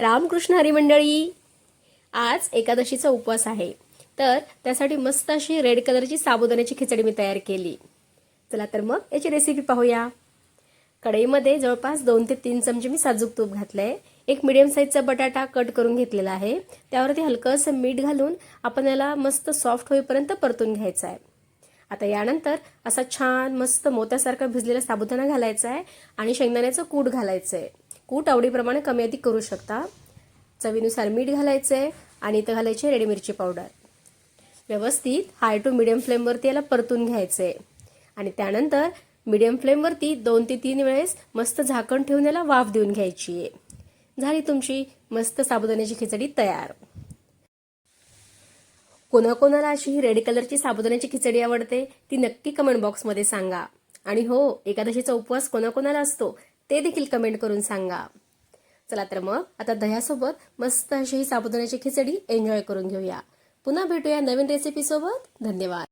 रामकृष्ण हरी मंडळी, आज एकादशीचा उपवास आहे, तर त्यासाठी मस्त अशी रेड कलरची साबुदाण्याची खिचडी मी तयार केली. चला तर मग याची रेसिपी पाहूया. कढईमध्ये जवळपास 2 ते 3 चमचे मी साजूक तूप घातलंय. एक मीडियम साईजचा बटाटा कट करून घेतलेला आहे. त्यावरती हलकंसं मीठ घालून आपण याला मस्त सॉफ्ट होईपर्यंत परतून घ्यायचा आहे. आता यानंतर असा छान मस्त मोत्यासारखा भिजलेला साबुदाणा घालायचा आहे आणि शेंगदाण्याचं कूट घालायचं आहे. कूट आवडीप्रमाणे कमी अधिक करू शकता. चवीनुसार मीठ घालायचं आहे आणि इथं घालायची रेडी मिरची पावडर. व्यवस्थित हाय टू मीडियम फ्लेमवरती याला परतून घ्यायचं आहे आणि त्यानंतर मीडियम फ्लेमवरती 2 ते 3 वेळेस मस्त झाकण ठेवून याला वाफ देऊन घ्यायची आहे. झाली तुमची मस्त साबुदाण्याची खिचडी तयार. कोणाकोणाला अशी ही रेड कलरची साबुदाण्याची खिचडी आवडते ती नक्की कमेंट बॉक्समध्ये सांगा. आणि हो, एकादशीचा उपवास कोणाकोणाला असतो ते देखील कमेंट करून सांगा. चला तर मग आता दह्यासोबत मस्त अशी ही साबुदाण्याची खिचडी एन्जॉय करून घेऊया. पुन्हा भेटूया नवीन रेसिपी सोबत. धन्यवाद.